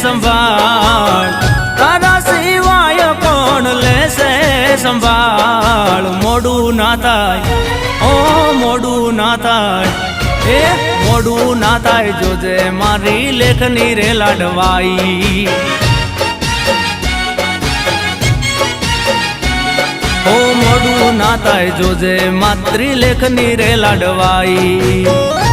સંભાળ, તારા સિવાય કોણ લેશે સંભાળ. મોડું ના થાય, ઓ મોડું ના થાય, એ મોડું ના થાય, જોજે મારી લેખની રે લાડવાઈ. ઓ મોડું ના થાય, જોજે માતૃ લેખની રે લાડવાઈ.